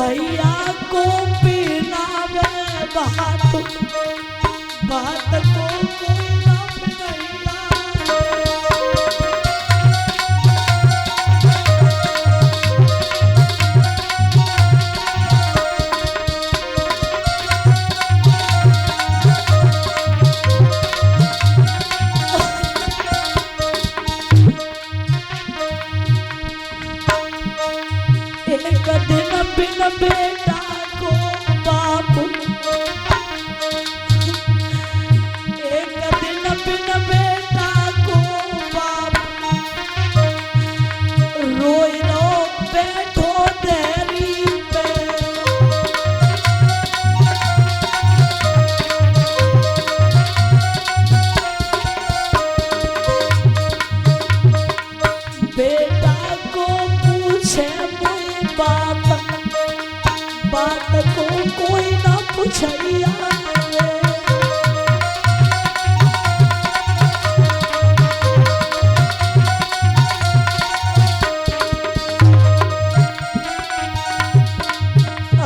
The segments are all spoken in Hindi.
भैया को पीना में बात बात को कोई ना भैया। एक दिन बिन बेटा को बापू, एक दिन बिन बेटा को बापू, रोई रो बैठो देरी पे। बेटा को पूछे बात बात को कोई ना पूछैया।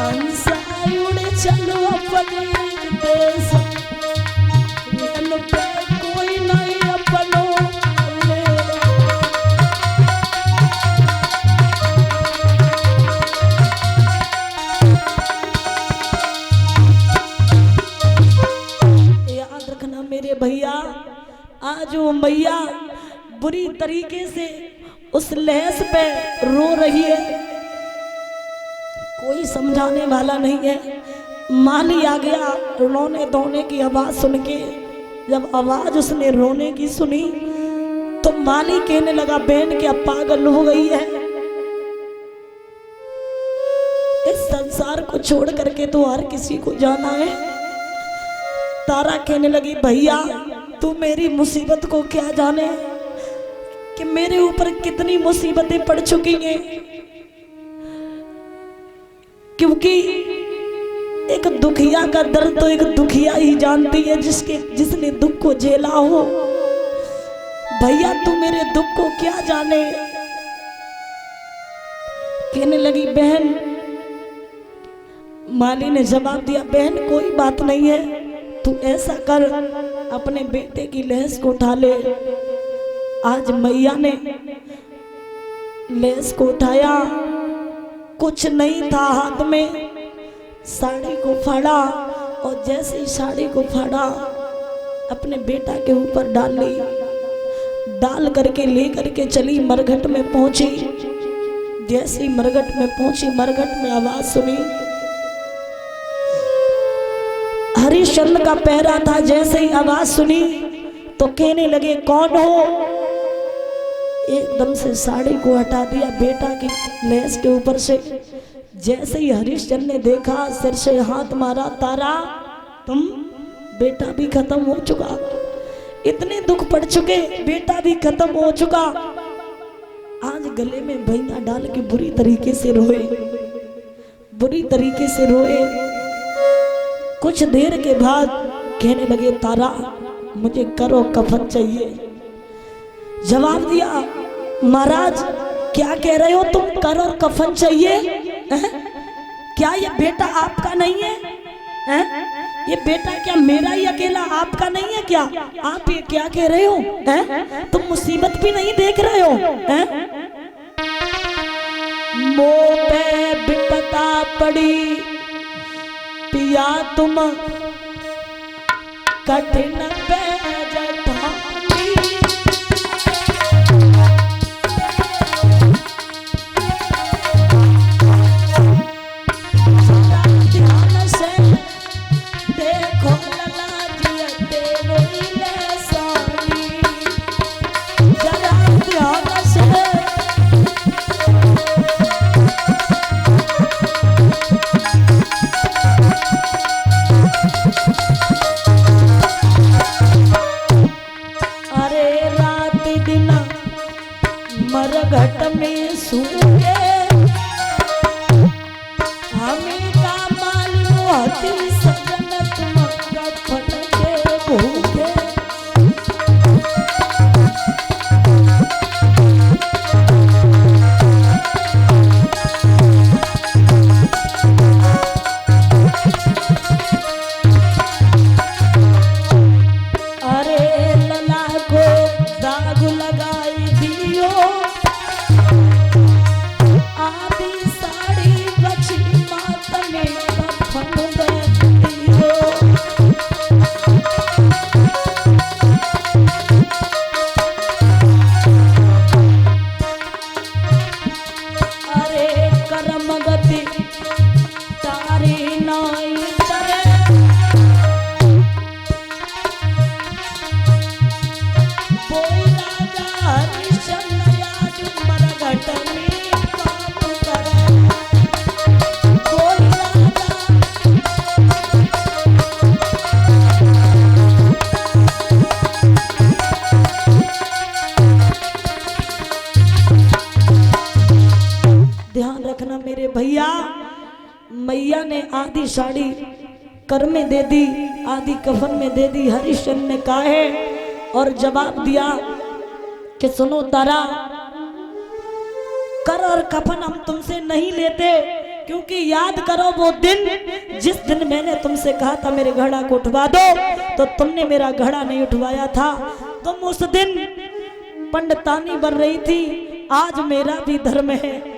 अंसायुड़ चलो अपने देश इन पे कोई नहीं अपनो भैया। आज वो मैया बुरी तरीके से उस लहस पे रो रही है, कोई समझाने वाला नहीं है। माली आ गया रोने धोने की आवाज सुन के। जब आवाज उसने रोने की सुनी तो माली कहने लगा बहन क्या पागल हो गई है, इस संसार को छोड़ करके तो हर किसी को जाना है। तारा कहने लगी भैया तू मेरी मुसीबत को क्या जाने कि मेरे ऊपर कितनी मुसीबतें पड़ चुकी हैं, क्योंकि एक दुखिया का दर्द तो एक दुखिया ही जानती है जिसने दुख को झेला हो। भैया तू मेरे दुख को क्या जाने। कहने लगी बहन, माली ने जवाब दिया बहन कोई बात नहीं है, तू ऐसा कर अपने बेटे की लहस को उठा ले। आज मैया ने लहस को उठाया, कुछ नहीं था हाथ में, साड़ी को फाड़ा और जैसे ही साड़ी को फाड़ा अपने बेटा के ऊपर डाल ली। डाल करके ले करके चली मरघट में पहुंची। जैसे ही मरघट में पहुंची, मरघट में आवाज सुनी, हरिश्चंद्र का पहरा था। जैसे ही आवाज सुनी तो कहने लगे कौन हो। एकदम से साड़ी को हटा दिया बेटा की लेस के ऊपर से। जैसे ही हरिश्चंद्र ने देखा, सिर से हाथ मारा, तारा तुम, बेटा भी खत्म हो चुका, इतने दुख पड़ चुके, बेटा भी खत्म हो चुका। आज गले में भैया डाल के बुरी तरीके से रोए, बुरी तरीके से रोए। कुछ देर के बाद कहने लगे तारा मुझे करो कफन चाहिए। जवाब दिया महाराज क्या कह रहे हो तुम, करो कफन चाहिए? क्या ये बेटा आपका नहीं है? ये बेटा क्या मेरा ही अकेला आपका नहीं है क्या? आप ये क्या कह रहे हो? तुम मुसीबत भी नहीं देख रहे हो? मोह पे विपदा पड़ी पिया तुम कठिन पे जठानी। ध्यान से देखो लला जी तेरे लिए सानी, जरा ध्यान से भैया मैया ने आधी साड़ी कर में दे दी, आधी कफन में दे दी। हरिश्चंद्र ने कहा है और जवाब दिया कि सुनो तारा, कर और कफन हम तुमसे नहीं लेते, क्योंकि याद करो वो दिन जिस दिन मैंने तुमसे कहा था मेरे घड़ा को उठवा दो, तो तुमने मेरा घड़ा नहीं उठवाया था। तुम उस दिन पंडितानी बन रही थी, आज मेरा भी धर्म है